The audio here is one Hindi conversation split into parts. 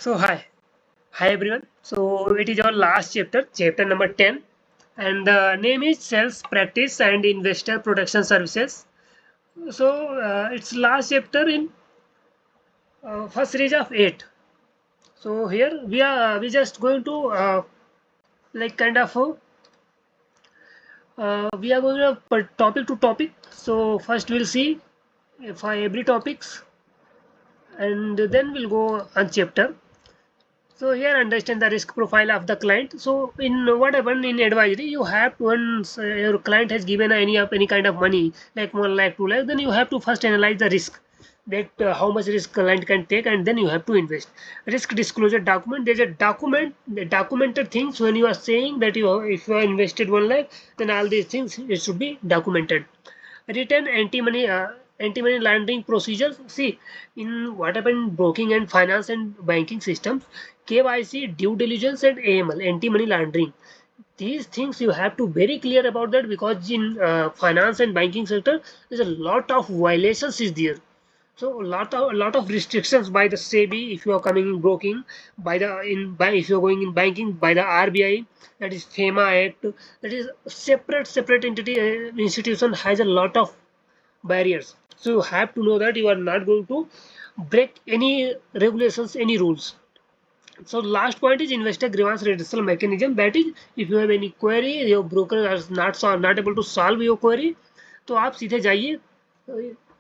Hi everyone. So it is our last chapter, chapter number 10, and the name is Sales Practice and Investor Protection Services. So it's last chapter in first series of 8. So here we just going to like kind of we are going to per topic to topic. So first we'll see for every topics, and then we'll go on chapter. So here understand the risk profile of the client. So in what happened in advisory, you have to once your client has given any kind of money like 1 lakh, 2 lakh, then you have to first analyze the risk that how much risk client can take, and then you have to invest. Risk disclosure document. There's a document, the documented things when you are saying that if you are invested 1 lakh, then all these things it should be documented. Written anti-money laundering procedures. See, in what happened in broking and finance and banking systems, KYC, due diligence, and AML, anti-money laundering. These things you have to very clear about that, because in finance and banking sector, there's a lot of violations is there. So a lot of restrictions by the SEBI if you are coming in broking, if you are going in banking by the RBI, that is FEMA Act, that is separate entity institution has a lot of barriers. So you have to know that you are not going to break any regulations, any rules. So last point is investor grievance redressal mechanism. That is, if you have any query, your broker is not able to solve your query, तो आप सीधे जाइए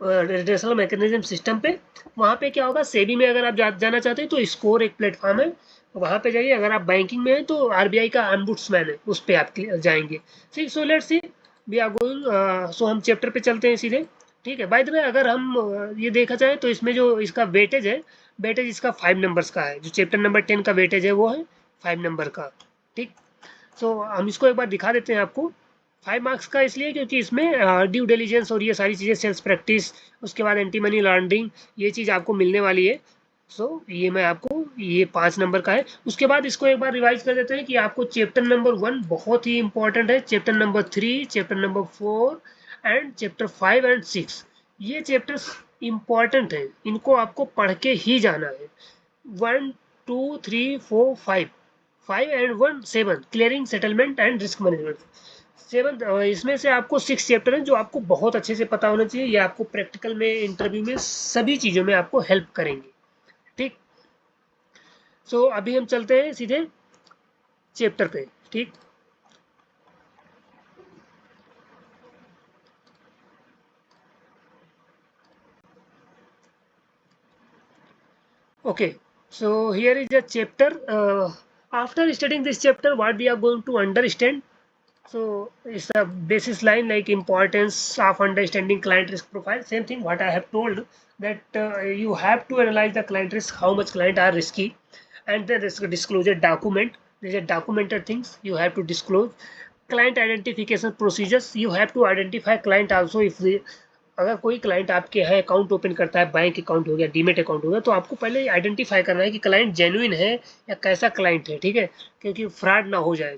रेडरेशनल मैकेनिज्म सिस्टम पे. वहाँ पे क्या होगा, सेबी में अगर आप जाना चाहते हैं तो स्कोर एक प्लेटफॉर्म है, वहाँ पे जाइए. अगर आप बैंकिंग में हैं तो आरबीआई का अम्बुड्समैन है, उस पे आप जाएंगे. ठीक. So let's see we are going. So हम चैप्टर पे चलते हैं सीधे. ठीक है. बाय द वे अगर हम ये देखा जाए तो इसमें जो इसका वेटेज है, वेटेज इसका 5 नंबर्स का है. जो चैप्टर नंबर 10 का वेटेज है वो है 5 नंबर का. ठीक. सो हम इसको एक बार दिखा देते हैं आपको. 5 मार्क्स का इसलिए क्योंकि इसमें ड्यू डिलीजेंस और ये सारी चीज़ें, सेल्स प्रैक्टिस, उसके बाद एंटी मनी लॉन्ड्रिंग, ये चीज़ आपको मिलने वाली है. सो ये मैं आपको, ये 5 नंबर का है. उसके बाद इसको एक बार रिवाइज कर देते हैं कि आपको चैप्टर नंबर 1 बहुत ही इंपॉर्टेंट है, chapter number 3, chapter number 4 and chapter 5 and 6. ये चैप्टर्स इंपॉर्टेंट है, इनको आपको पढ़ के ही जाना है. 1 2 3 4 5 5 and 1 7 clearing, settlement and risk management. 7 इसमें से आपको 6 चैप्टर हैं जो आपको बहुत अच्छे से पता होना चाहिए. ये आपको प्रैक्टिकल में, इंटरव्यू में, सभी चीज़ों में आपको हेल्प करेंगे. ठीक. सो अभी हम चलते हैं सीधे चैप्टर पे. ठीक. Okay, so here is a chapter. After studying this chapter, what we are going to understand? So it's a basis line like importance of understanding client risk profile. Same thing what I have told, that you have to analyze the client risk, how much client are risky, and the risk disclosure document. These are documented things you have to disclose. Client identification procedures. You have to identify client also. If the अगर कोई क्लाइंट आपके यहाँ अकाउंट ओपन करता है, बैंक अकाउंट हो गया, डीमेट अकाउंट हो गया, तो आपको पहले आइडेंटिफाई करना है कि क्लाइंट जेन्युइन है या कैसा क्लाइंट है. ठीक है, क्योंकि फ्रॉड ना हो जाए.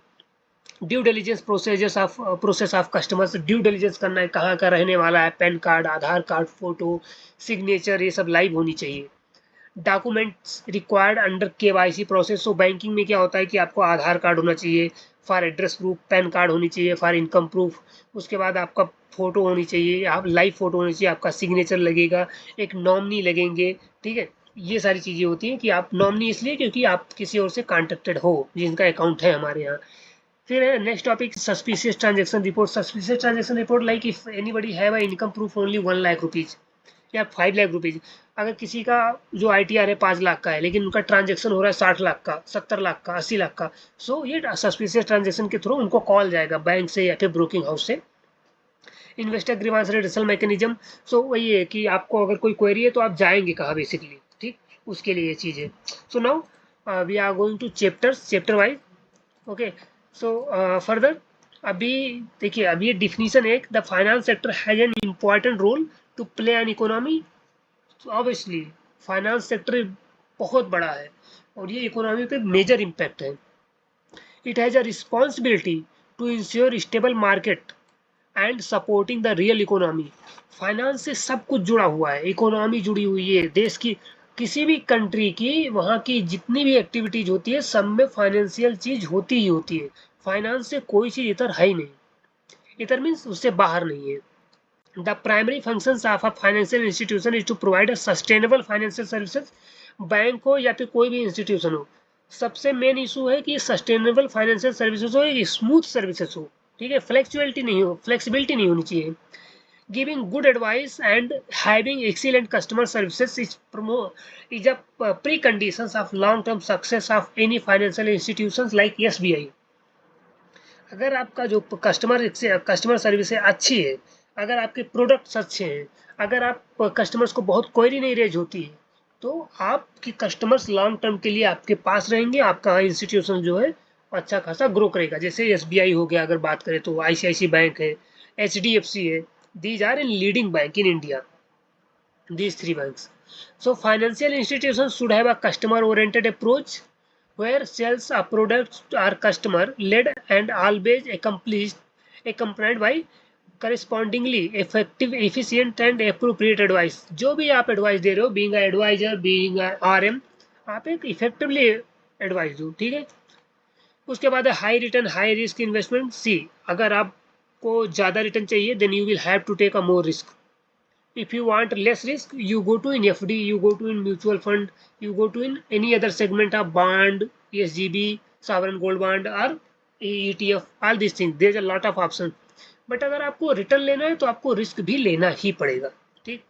Due diligence process of customers. Due diligence करना है, कहाँ का रहने वाला है, पैन कार्ड, आधार कार्ड, फोटो, सिग्नेचर, ये सब लाइव होनी चाहिए. Documents required under KYC process. सो बैंकिंग में क्या होता है कि आपको आधार कार्ड होना चाहिए for address proof, pan card होनी चाहिए फॉर इनकम प्रूफ, उसके बाद आपका फोटो होनी चाहिए, आप लाइव फोटो होनी चाहिए, आपका सिग्नेचर लगेगा, एक नॉमिनी लगेंगे. ठीक है, ये सारी चीज़ें होती हैं कि आप नॉमिनी इसलिए क्योंकि आप किसी और से कॉन्टेक्टेड हो, जिनका अकाउंट है हमारे यहाँ. फिर है next topic, suspicious transaction report. Suspicious transaction report like if anybody have a income proof only 1 lakh rupees या 5 लाख रुपीज़. अगर किसी का जो ITR है 5 लाख का है, लेकिन उनका ट्रांजेक्शन हो रहा है 60 लाख का, 70 लाख का, 80 लाख का, सो ये सस्पिशियस ट्रांजेक्शन के थ्रू उनको कॉल जाएगा बैंक से या फिर ब्रोकिंग हाउस से. Investor grievance redressal mechanism. So वही है कि आपको अगर कोई क्वेरी है तो आप जाएंगे कहाँ बेसिकली. ठीक, उसके लिए ये चीज़ है. So now we are going to chapter wise. Okay. So further अभी देखिए, अभी ये डिफिनीशन है, the finance sector has an important role to play an economy. Obviously finance sector बहुत बड़ा है और ये इकोनॉमी पे मेजर इम्पैक्ट है. It has a responsibility to ensure stable market and supporting the real economy. Finance से सब कुछ जुड़ा हुआ है, इकोनॉमी जुड़ी हुई है, देश की किसी भी कंट्री की वहाँ की जितनी भी एक्टिविटीज होती है सब में फाइनेंशियल चीज होती ही होती है। फाइनेंस से कोई चीज इधर है ही नहीं, इधर मीन्स उससे बाहर नहीं है। The primary functions of a financial institution is to provide a sustainable financial services. Bank हो या फिर कोई भी इंस्टीट्यूशन हो, सबसे मेन इशू है कि सस्टेनेबल फाइनेंशियल सर्विसेज हो, एक स्मूथ सर्विसेज हो, ठीक है, फ्लेक्सिबिलिटी नहीं होनी चाहिए। Giving good advice and having excellent customer services is a preconditions of long-term success of any financial institutions like SBI. अगर आपका जो कस्टमर सर्विस है अच्छी है, अगर आपके प्रोडक्ट्स अच्छे हैं, अगर आप कस्टमर्स को बहुत क्वेरी नहीं रेज होती है, तो आपके कस्टमर्स लॉन्ग टर्म के लिए आपके पास रहेंगे, आपका इंस्टीट्यूशन जो है अच्छा खासा ग्रो करेगा। जैसे SBI हो गया, अगर बात करें तो ICICI बैंक है, HDFC है, these are in leading bank in India, these three banks. So financial institutions should have a customer oriented approach where sales of products are customer led and always accompanied by correspondingly effective, efficient and appropriate advice. जो भी आप एडवाइस दे रहे हो, being an advisor, being an RM, आप एक इफेक्टिवली एडवाइस दो, ठीक है। उसके बाद है high return high risk investment. See, अगर आपको ज़्यादा रिटर्न चाहिए then you will have to take a more risk. If you want less risk, you go to in FD, you go to in mutual fund, you go to in any other segment of bond, SGB, sovereign gold bond or ETF, all these things. There's a lot of options. But अगर आपको रिटर्न लेना है तो आपको रिस्क भी लेना ही पड़ेगा, ठीक।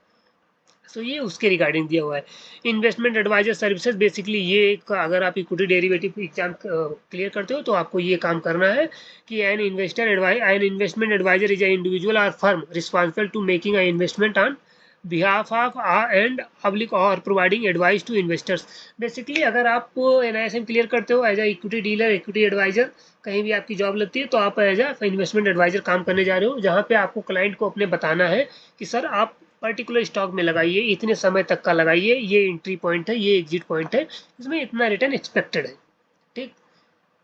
सो ये उसके रिगार्डिंग दिया हुआ है। इन्वेस्टमेंट एडवाइजर सर्विसेज बेसिकली ये एक, अगर आप इक्विटी डेरिवेटिव एग्जाम क्लियर करते हो तो आपको ये काम करना है कि an investment adviser is a individual or firm responsible to making a investment on behalf of and public or providing advice to investors. Basically अगर आप NISM क्लियर करते हो as a equity dealer, equity adviser, कहीं भी आपकी जॉब लगती है तो आप एज ए इन्वेस्टमेंट एडवाइजर काम करने जा रहे हो, जहाँ पे आपको क्लाइंट को अपने बताना है कि सर आप पर्टिकुलर स्टॉक में लगाइए, इतने समय तक का लगाइए, ये एंट्री पॉइंट है, ये एग्जिट पॉइंट है, इसमें इतना रिटर्न एक्सपेक्टेड है, ठीक।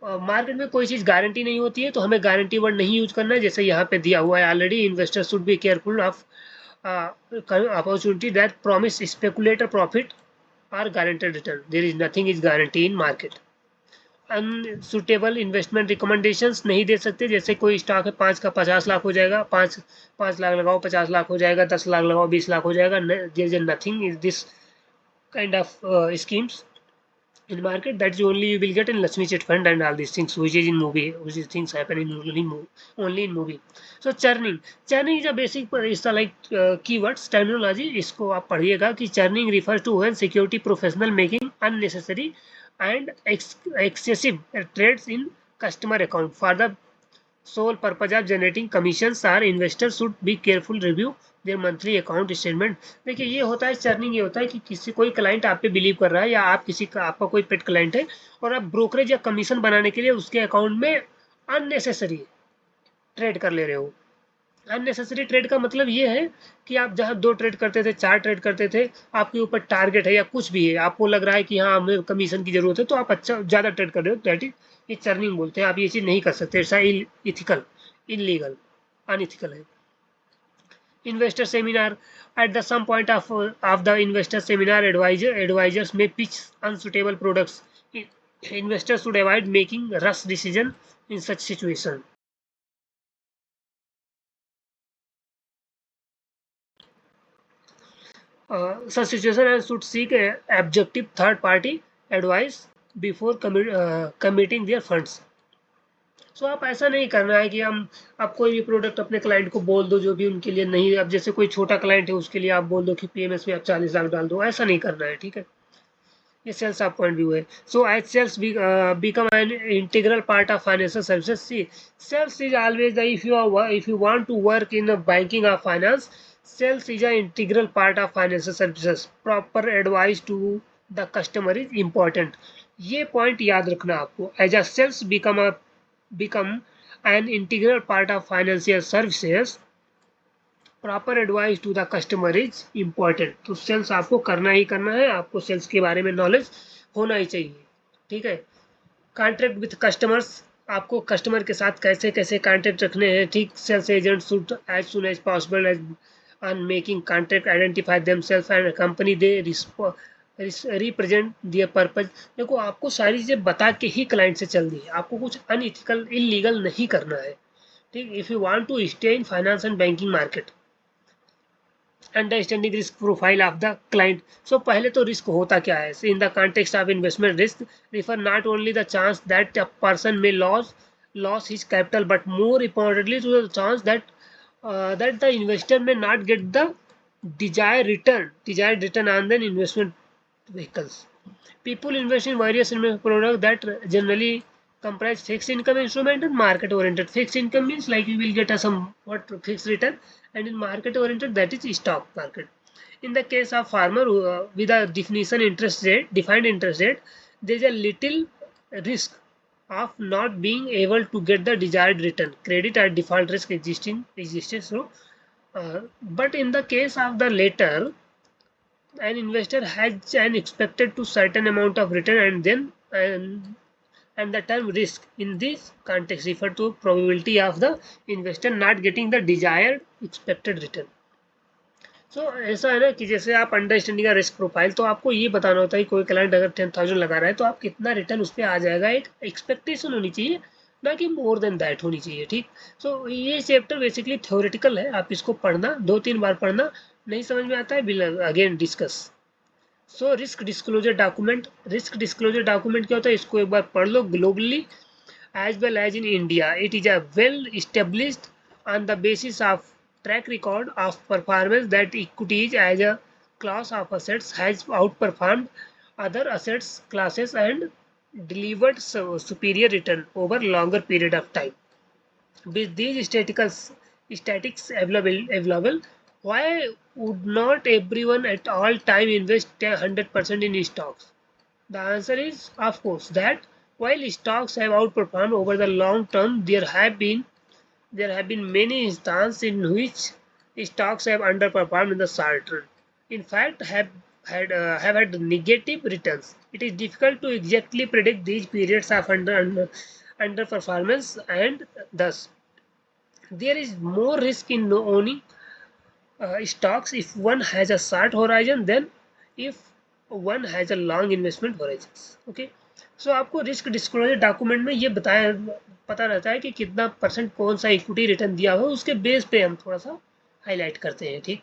मार्केट में कोई चीज़ गारंटी नहीं होती है तो हमें गारंटी वर्ड नहीं यूज करना है। जैसे यहाँ पे दिया हुआ है already, investor should be careful of opportunity that promise speculator profit or guaranteed return. There is nothing is guarantee in market. Unsuitable investment recommendations नहीं दे सकते। जैसे कोई स्टॉक है 5 का 50 लाख हो जाएगा, 5 लाख लगाओ 50 लाख हो जाएगा, 10 लाख लगाओ 20 लाख हो जाएगा। There is nothing is this kind of schemes in market. That's only you will get in Lakshmi Chit Fund and all these things, which is in movie, which is things happen in only in movie. So churning is a basic is the like keywords terminology. इसको आप पढ़िएगा कि churning refers to when security professional making unnecessary and excessive trades in customer account for the sole purpose of generating commissions or investors should be careful review there monthly account statement. देखिए ये होता है चर्निंग, ये होता है कि किसी कोई क्लाइंट आप पे बिलीव कर रहा है या आप किसी का आपका कोई पेट क्लाइंट है और आप ब्रोकरेज या कमीशन बनाने के लिए उसके अकाउंट में अननेसेसरी ट्रेड कर ले रहे हो। अननेसेसरी ट्रेड का मतलब ये है कि आप जहां 2 ट्रेड करते थे, 4 ट्रेड करते थे, आपके ऊपर टारगेट है या कुछ भी है, आपको लग रहा है कि हाँ हमें कमीशन की जरूरत है तो आप अच्छा ज़्यादा ट्रेड कर रहे हो, दैट इज ये चर्निंग बोलते हैं। आप ये चीज़ नहीं कर सकते, ऐसा इथिकल, इनलीगल, अनइथिकल है। Investor seminar. At the some point of the investor seminar, advisors may pitch unsuitable products. Investors should avoid making rush decision in such situation. Such situation and should seek a objective third party advice before committing their funds. सो आप ऐसा नहीं करना है कि आप कोई भी प्रोडक्ट अपने क्लाइंट को बोल दो जो भी उनके लिए नहीं। अब जैसे कोई छोटा क्लाइंट है उसके लिए आप बोल दो कि PMS में आप 40 लाख डाल दो, ऐसा नहीं करना है, ठीक है। ये सेल्स आप पॉइंट व्यू है। So as sales become an integral part of financial services. See, sales is always the if you want to work in banking of finance, sales is a integral part of financial services. Proper advice to the customer is important. ये पॉइंट याद रखना आपको। As a sales become an integral part of financial services, proper advice to the customer is important। तो सेल्स आपको करना ही करना है, आपको सेल्स के बारे में नॉलेज होना ही चाहिए, ठीक है। कॉन्ट्रैक्ट विथ कस्टमर्स, आपको कस्टमर के साथ कैसे कैसे कॉन्ट्रैक्ट रखने हैं, ठीक। Sales agent should as soon as possible as on making contact identify themselves and accompany they represent their purpose. देखो आपको सारी चीज़ें बता के ही क्लाइंट से चलनी है, आपको कुछ अनइथिकल इलीगल नहीं करना है, ठीक। If you want to stay in finance and banking market, understanding risk profile of the client. So पहले तो रिस्क होता क्या है, in the context of investment risk refer not only the chance that a person may loss his capital but more importantly to the chance that the investor may not get the desired return on the investment vehicles. People invest in various investment products that generally comprise fixed income instrument and market oriented. Fixed income means like you will get a somewhat fixed return, and in market oriented that is stock market. In the case of farmer with a defined interest rate, there is a little risk of not being able to get the desired return. Credit or default risk exists. So, but in the case of the latter, an investor has an expected to certain amount of return, and the term risk in this context refer to probability of the investor not getting the desired expected return. सो ऐसा है ना कि जैसे आप अंडरस्टैंडिंग का रिस्क प्रोफाइल, तो आपको ये बताना होता है कि कोई क्लाइंट अगर 10,000 लगा रहा है तो आप कितना रिटर्न उस पर आ जाएगा, एक एक्सपेक्टेशन होनी चाहिए, ना कि मोर देन दैट होनी चाहिए, ठीक। सो ये चैप्टर बेसिकली थ्योरेटिकल है, आप इसको पढ़ना 2-3 बार पढ़ना, नहीं समझ में आता है again discuss. So risk disclosure document क्या होता है, इसको एक बार पढ़ लो। Globally as well as in India, it is a well established on the basis of track record of performance that equities as a class of assets has outperformed other assets classes and delivered superior return over longer period of time. With these statistics available, why would not everyone at all time invest 100% in stocks? The answer is, of course, that while stocks have outperformed over the long term, there have been many instances in which stocks have underperformed in the short run. In fact, have had negative returns. It is difficult to exactly predict these periods of underperformance, and thus there is more risk in owning stocks if one has a short horizon than if one has a long investment horizon. Okay, सो आपको रिस्क डिस्क्लोजर डॉक्यूमेंट में ये पता रहता है कि कितना परसेंट कौन सा इक्विटी रिटर्न दिया हुआ है, उसके बेस पे हम थोड़ा सा हाईलाइट करते हैं, ठीक।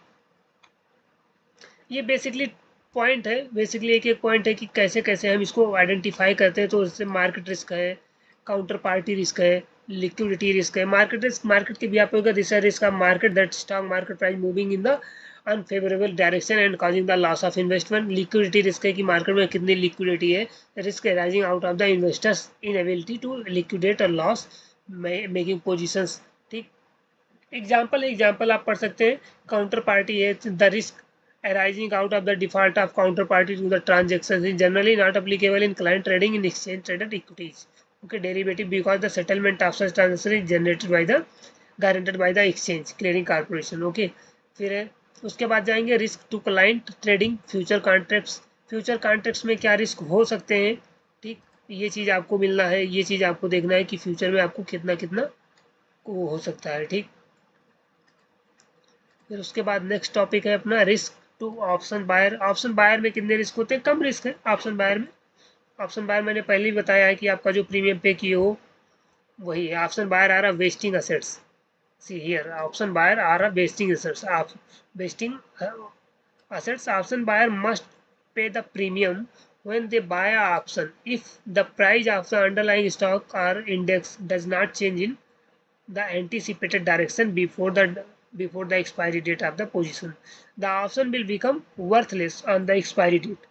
ये बेसिकली पॉइंट है, बेसिकली एक पॉइंट है कि कैसे कैसे हम इसको आइडेंटिफाई करते हैं। तो इससे मार्केट रिस्क है, काउंटर पार्टी रिस्क है, लिक्विडिटी रिस्क है। मार्केट रिस्क, मार्केट के भी आप this risk of market that stock market price moving in the unfavourable direction and causing the loss of investment. Liquidity risk है कि मार्केट में कितनी लिक्विडिटी है। Risk rising out of the investors inability to liquidate और लॉस मेकिंग पोजिशंस, ठीक। एग्जाम्पल आप पढ़ सकते हैं। काउंटर पार्टी है the risk arising out of the default of counterparty to the transactions is generally not applicable in client trading in exchange traded equities. Okay, derivative because the settlement of such transaction is guaranteed by the exchange clearing corporation. Okay, फिर है उसके बाद जाएंगे risk to client trading future contracts. Future contracts में क्या रिस्क हो सकते हैं, ठीक। ये चीज़ आपको मिलना है, ये चीज़ आपको देखना है कि फ्यूचर में आपको कितना कितना को हो सकता है, ठीक। फिर उसके बाद नेक्स्ट टॉपिक है अपना risk to option buyer. Option buyer में कितने रिस्क होते हैं, कम रिस्क है ऑप्शन बायर में। ऑप्शन बायर मैंने पहले ही बताया है कि आपका जो प्रीमियम पे किए हो वही है। ऑप्शन बायर आ रहा wasting assets, see here option buyer आ रहा वेस्टिंग असेट्स, आप wasting assets. Option buyer must pay the premium when they buy an option if the price of the underlying stock or index does not change in the anticipated direction before the expiry date of the position. The option will become worthless on the expiry date.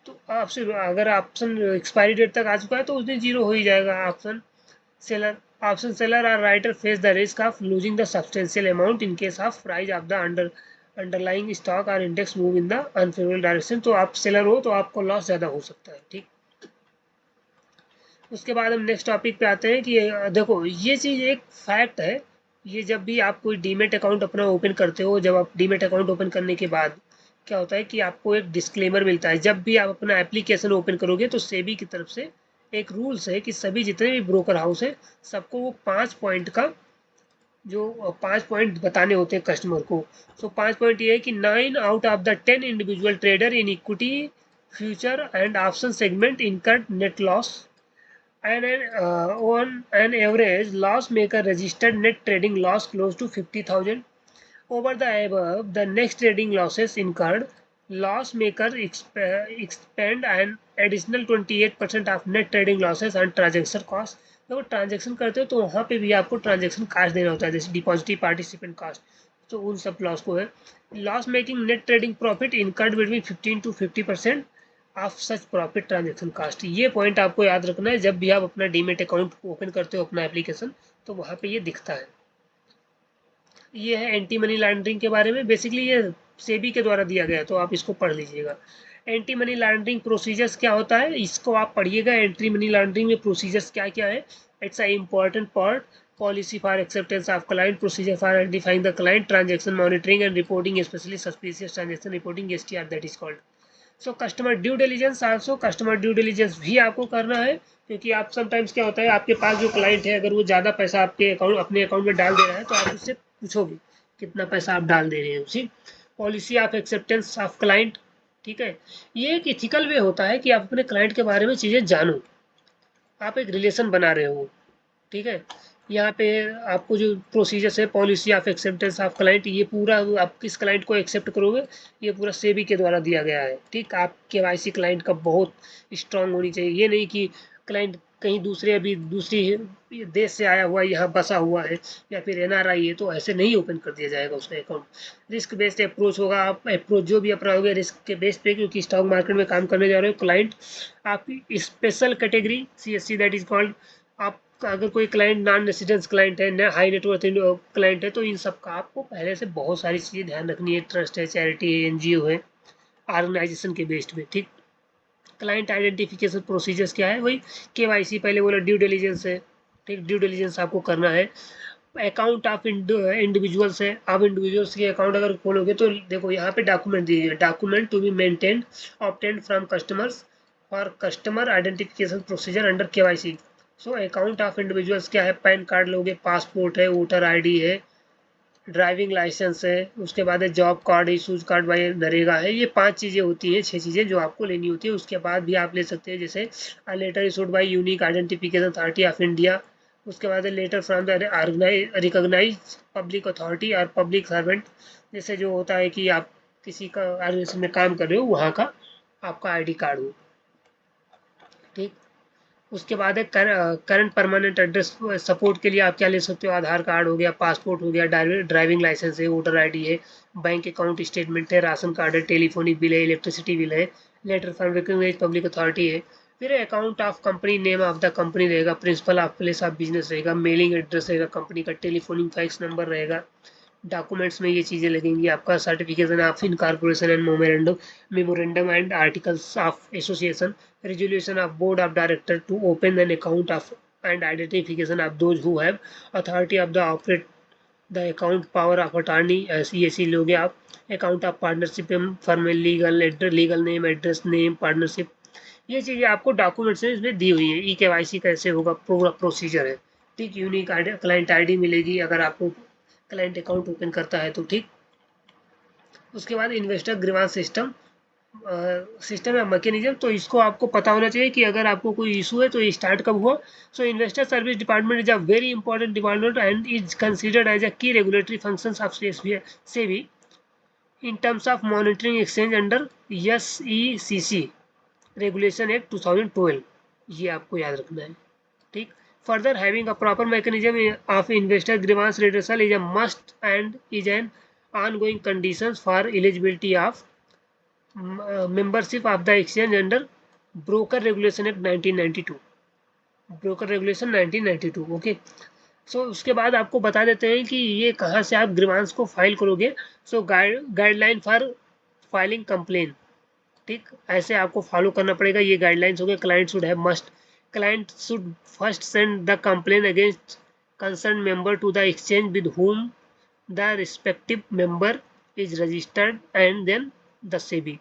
तो ऑप्शन अगर ऑप्शन एक्सपायरी डेट तक आ चुका है तो उस दिन जीरो हो ही जाएगा। Option seller or writer face the risk of losing the substantial amount in case of price of the underlying stock or index move in the unfavourable direction. तो आप सेलर हो तो आपको लॉस ज़्यादा हो सकता है, ठीक। उसके बाद हम नेक्स्ट टॉपिक पे आते हैं कि देखो ये चीज़ एक फैक्ट है। ये जब भी आप कोई डीमेट अकाउंट अपना ओपन करते हो, जब आप डीमेट अकाउंट ओपन करने के बाद क्या होता है कि आपको एक डिस्क्लेमर मिलता है। जब भी आप अपना एप्लीकेशन ओपन करोगे तो सेबी की तरफ से एक रूल्स है कि सभी जितने भी ब्रोकर हाउस है सबको वो 5 पॉइंट का जो 5 पॉइंट बताने होते हैं कस्टमर को। सो 5 पॉइंट ये है कि 9 out of the 10 individual trader in equity future and option segment incurred net loss and on an average loss maker registered net trading loss close to 50,000. Over the above, the next trading losses incurred, loss maker expend an additional 28% of net trading losses and transaction cost. जब वो ट्रांजेक्शन करते हो तो वहाँ पे भी आपको ट्रांजेक्शन कास्ट देना होता है, जैसे डिपॉजिटिव पार्टिसिपेंट कास्ट, तो उन सब लॉस को है। Loss making net trading profit incurred between 15 to 50% of such profit transaction cost. ये पॉइंट आपको याद रखना है जब भी आप अपना डीमेट अकाउंट ओपन करते हो अपना एप्लीकेशन, तो वहाँ पे ये दिखता है। ये है एंटी मनी लॉन्ड्रिंग के बारे में, बेसिकली ये सेबी के द्वारा दिया गया है, तो आप इसको पढ़ लीजिएगा। एंटी मनी लॉन्ड्रिंग प्रोसीजर्स क्या होता है, इसको आप पढ़िएगा। एंटी मनी लॉन्ड्रिंग में प्रोसीजर्स क्या क्या है, it's a important part, policy for acceptance of client, procedure for identifying the client, transaction monitoring and reporting, specially suspicious transaction reporting, STR that is called. So customer due diligence also, customer due diligence भी आपको करना है, क्योंकि आप समटाइम्स क्या होता है, आपके पास जो क्लाइंट है अगर वो ज़्यादा पैसा आपके अकाउंट अपने अकाउंट में डाल दे रहा है तो आप उससे पूछोगे कितना पैसा आप डाल दे रहे हैं उसी। Policy of acceptance of client, ठीक है, ये एक इथिकल वे होता है कि आप अपने क्लाइंट के बारे में चीज़ें जानो, आप एक रिलेशन बना रहे हो, ठीक है। यहाँ पे आपको जो प्रोसीजर्स है, policy of acceptance of client, ये पूरा आप किस क्लाइंट को एक्सेप्ट करोगे, ये पूरा सेबी के द्वारा दिया गया है, ठीक। आप KYC क्लाइंट का बहुत स्ट्रांग होनी चाहिए, ये नहीं कि क्लाइंट कहीं दूसरे अभी दूसरी देश से आया हुआ यहाँ बसा हुआ है या फिर NRI है, तो ऐसे नहीं ओपन कर दिया जाएगा उसका अकाउंट। रिस्क बेस्ड अप्रोच होगा, आप अप्रोच जो भी अपनाओगे रिस्क के बेस पे, क्योंकि स्टॉक मार्केट में काम करने जा रहे हो। क्लाइंट आपकी special category CSC that is called, आप अगर कोई क्लाइंट नॉन रेसिडेंस क्लाइंट है, हाई नेटवर्थ क्लाइंट है, तो इन सब का आपको पहले से बहुत सारी चीज़ें ध्यान रखनी है, ट्रस्ट है, चैरिटी है, NGO है, ऑर्गेनाइजेशन के बेस्ड पे, ठीक। क्लाइंट आइडेंटिफिकेशन प्रोसीजर्स क्या है, वही KYC पहले बोला, ड्यू डिलीजेंस है, ठीक, ड्यू डिलीजेंस आपको करना है। अकाउंट ऑफ इंडिविजुअल्स है, आप इंडिविजुअल्स के अकाउंट अगर खोलोगे तो देखो यहाँ पे डॉक्यूमेंट दिए हैं, document to be maintained obtained from customers for customer identification procedure under KYC। So account of individuals क्या है, पैन कार्ड लोगे, पासपोर्ट है, वोटर ID है, ड्राइविंग लाइसेंस है, उसके बाद है job card, issues card by NREGA है। ये 5 चीज़ें होती हैं, 6 चीज़ें जो आपको लेनी होती है। उसके बाद भी आप ले सकते हैं, जैसे letter issued by unique identification authority of India, उसके बाद है letter from the recognise public authority और पब्लिक सर्वेंट, जैसे जो होता है कि आप किसी का ऑर्गेनाइजेशन में काम कर रहे हो, वहाँ का आपका ID कार्ड हो, ठीक। उसके बाद है करंट परमानेंट एड्रेस सपोर्ट के लिए आप क्या ले सकते हो, आधार कार्ड हो गया, पासपोर्ट हो गया, ड्राइविंग लाइसेंस है, वोटर ID है, बैंक अकाउंट स्टेटमेंट है, राशन कार्ड है, टेलीफोनिक बिल है, इलेक्ट्रिसिटी बिल है, letter from recognised public authority है। फिर account of company, name of the company रहेगा, principal of place of business रहेगा, मेलिंग एड्रेस रहेगा कंपनी का, टेलीफोनिक फैक्स नंबर रहेगा। डॉक्यूमेंट्स में ये चीज़ें लगेंगी, आपका certification of incorporation and memorandum and articles of association, resolution of board of director to open an account of and identification of those who have authority of the operate the account, power of attorney, CAC लोगे आप, account of partnership firm में legal name, address name, partnership, ये चीज़ें आपको डॉक्यूमेंट्स में इसमें दी हुई है। KYC कैसे होगा, पूरा प्रोसीजर है, ठीक। यूनिक क्लाइंट ID मिलेगी अगर आपको क्लाइंट अकाउंट ओपन करता है तो, ठीक। उसके बाद इन्वेस्टर ग्रीवांस सिस्टम, सिस्टम या मैकेनिज्म, तो इसको आपको पता होना चाहिए कि अगर आपको कोई इशू है तो ये स्टार्ट कब हुआ। So investor service department is a very important department and is considered as a key regulatory functions of SEBI in terms of monitoring exchange under SECC regulation act 2012, ये आपको याद रखना है, ठीक। Further having a proper mechanism of investor grievance redressal is a must and is an ongoing conditions for eligibility of membership of the exchange under broker regulation act 1992, broker regulation 1992, okay. So उसके बाद आपको बता देते हैं कि ये कहाँ से आप ग्रीवांस को फाइल करोगे। सो गाइडलाइन फॉर फाइलिंग कंप्लेन, ठीक, ऐसे आपको फॉलो करना पड़ेगा। ये गाइडलाइंस हो गए। Client should first send the complaint against concern member to the exchange with whom the respective member is registered and then the SEBI।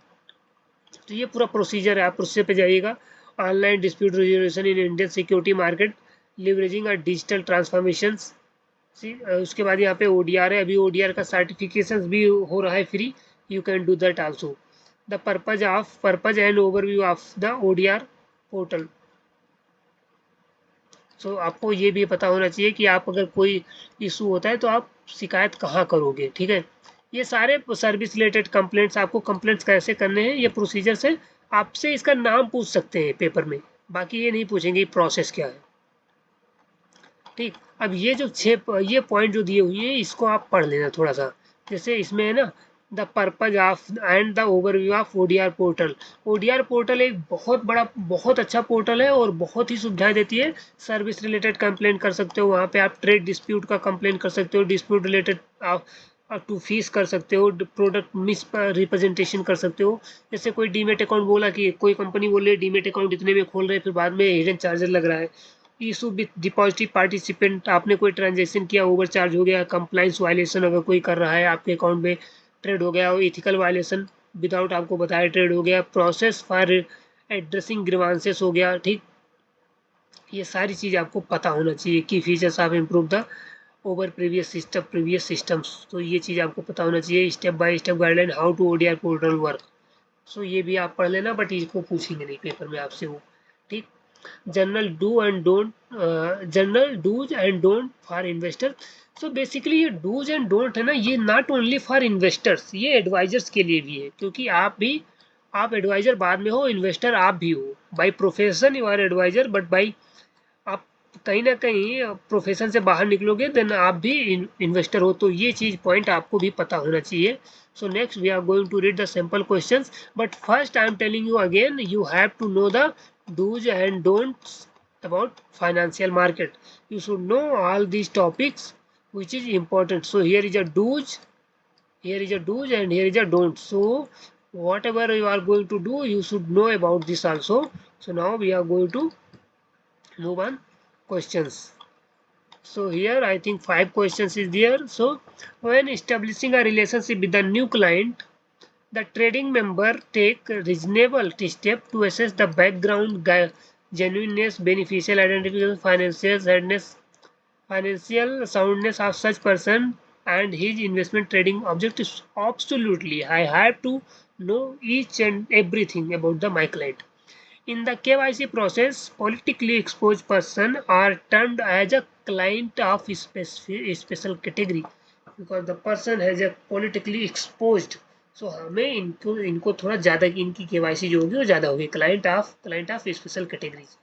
तो ये पूरा प्रोसीजर है, आप प्रोसीजर पे जाइएगा। Online dispute resolution in Indian security market leveraging a digital transformation, उसके बाद यहाँ पे ODR है, अभी ODR का सर्टिफिकेशन भी हो रहा है free, you can do that also. The purpose and overview of the ODR portal. So आपको ये भी पता होना चाहिए कि आप अगर कोई इशू होता है तो आप शिकायत कहाँ करोगे, ठीक है। ये सारे सर्विस रिलेटेड कंप्लेंट्स, आपको कंप्लेंट्स कैसे करने हैं ये प्रोसीजर से आपसे इसका नाम पूछ सकते हैं पेपर में, बाकी ये नहीं पूछेंगे प्रोसेस क्या है, ठीक। अब ये जो ये पॉइंट जो दिए हुए हैं इसको आप पढ़ लेना थोड़ा सा। जैसे इसमें है ना, the purpose of and the overview of ODR portal. ODR portal एक बहुत बड़ा, बहुत अच्छा पोर्टल है और बहुत ही सुविधाएं देती है। सर्विस रिलेटेड कंप्लेंट कर सकते हो वहाँ पे, आप ट्रेड डिस्प्यूट का कंप्लेंट कर सकते हो, डिस्प्यूट रिलेटेड आप टू फीस कर सकते हो, प्रोडक्ट मिस रिप्रेजेंटेशन कर सकते हो। जैसे कोई डीमेट अकाउंट बोला कि कोई कंपनी बोल रही है डीमेट अकाउंट इतने में खोल रहे हैं, फिर बाद में हिडन चार्जर लग रहा है। इशू विद डिपॉजिटिव पार्टिसिपेंट, आपने कोई ट्रांजेक्शन किया, ओवर चार्ज हो गया, कंप्लाइंस वायलेशन अगर कोई कर रहा है आपके अकाउंट में, ट्रेड हो गया, और इथिकल वायलेशन विदाउट आपको बताया ट्रेड हो गया, प्रोसेस फॉर एड्रेसिंग ग्रीवांसेस हो गया, ठीक। ये सारी चीज़ आपको पता होना चाहिए कि features of improve the over previous systems. तो ये चीज़ आपको पता होना चाहिए, step by step guideline how to ODR portal work. So ये भी आप पढ़ लेना, बट इसको पूछेंगे नहीं पेपर में आपसे वो, ठीक। General do's and don't for investor. So basically ये डूज एंड डोंट है ना, ये नॉट ओनली फॉर इन्वेस्टर्स, ये एडवाइजर्स के लिए भी है, क्योंकि आप एडवाइजर बाद में हो, इन्वेस्टर आप भी हो। By profession you are advisor, but by आप कहीं ना कहीं प्रोफेशन से बाहर निकलोगे देन आप भी इन्वेस्टर हो। तो ये चीज पॉइंट आपको भी पता होना चाहिए। So next we are going to read the simple questions, but first I am telling you again, you have to know the do's and don'ts about financial market. You should know all these topics which is important. So here is a do's, and here is a don't. So whatever you are going to do, you should know about this also. So now we are going to move on questions. So here I think 5 questions is there. So when establishing a relationship with a new client, the trading member take reasonable step to assess the background, genuineness, beneficial identification, financial soundness of such person and his investment trading objectives. Absolutely, I have to know each and everything about my client. In the KYC process, politically exposed person are termed as a client of special category because the person has a politically exposed. So हमें इनको थोड़ा ज़्यादा इनकी KYC जो होगी वो ज़्यादा होगी, client of special categories.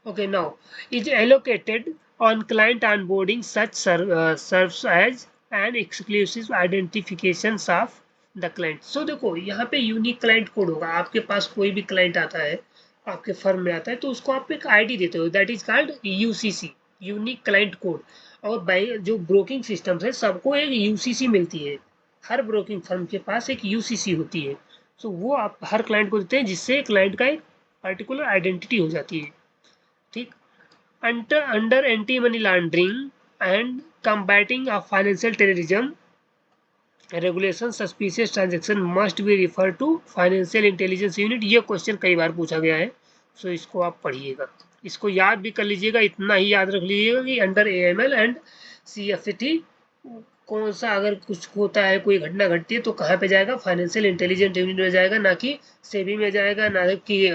Okay, now is allocated on client onboarding such serves as an exclusive identifications of the client. So देखो यहाँ पे यूनिक क्लाइंट कोड होगा, आपके पास कोई भी क्लाइंट आता है, आपके फर्म में आता है, तो उसको आप एक आईडी देते हो, that is called UCC, unique client code. और बाई जो ब्रोकिंग सिस्टम्स है सबको एक यूसीसी मिलती है, हर ब्रोकिंग फर्म के पास एक यूसीसी होती है। सो वो आप हर क्लाइंट को देते हैं, जिससे क्लाइंट का एक पर्टिकुलर आइडेंटिटी हो जाती है, ठीक। Under anti money laundering and combating of financial terrorism regulation, suspicious transaction must be refer to financial intelligence unit. ये क्वेश्चन कई बार पूछा गया है, सो इसको आप पढ़िएगा, इसको याद भी कर लीजिएगा, इतना ही याद रख लीजिएगा कि अंडर AML एंड CFT कौन सा अगर कुछ होता है, कोई घटना घटती है तो कहाँ पे जाएगा, फाइनेंशियल इंटेलिजेंस यूनिट में जाएगा, ना कि सेबी में जाएगा, ना कि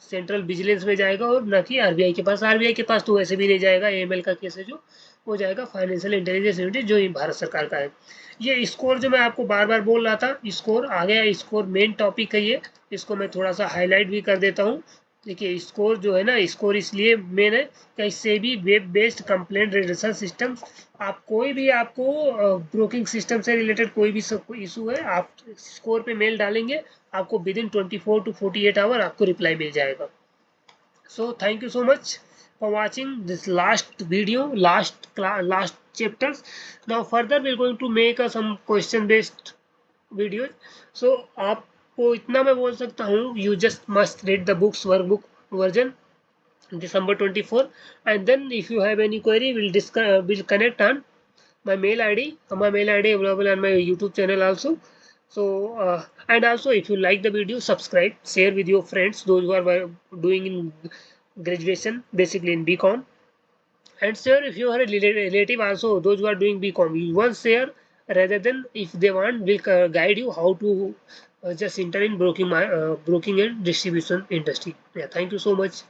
सेंट्रल विजिलेंस में जाएगा, और ना कि RBI के पास। RBI के पास तो वैसे भी नहीं जाएगा, AML का केस है जो, वो जाएगा फाइनेंशियल इंटेलिजेंस यूनिट जो भारत सरकार का है। ये स्कोर जो मैं आपको बार बार बोल रहा था, स्कोर आ गया, स्कोर मेन टॉपिक है ये, इसको मैं थोड़ा सा हाईलाइट भी कर देता हूँ। देखिए स्कोर जो है ना, स्कोर इसलिए मेन है कि इससे भी web based complaint reduction system, आप कोई भी आपको ब्रोकिंग सिस्टम से रिलेटेड कोई भी इशू है, आप स्कोर पे मेल डालेंगे, आपको विद इन 24 to 48 आवर आपको रिप्लाई मिल जाएगा। So thank you so much for watching this last video, last chapters. Now further we're going to make some question based videos. So आपको इतना मैं बोल सकता हूँ, you just must read the books workbook version December 24, and then if you have any query we'll connect on my mail ID. My mail ID available on my YouTube channel also. So and also if you like the video, subscribe, share with your friends, those who are doing in graduation, basically in BCom. And share if you are a relative also, those who are doing BCom, you once share, rather than if they want, will guide you how to just enter in broking and distribution industry. Yeah, thank you so much.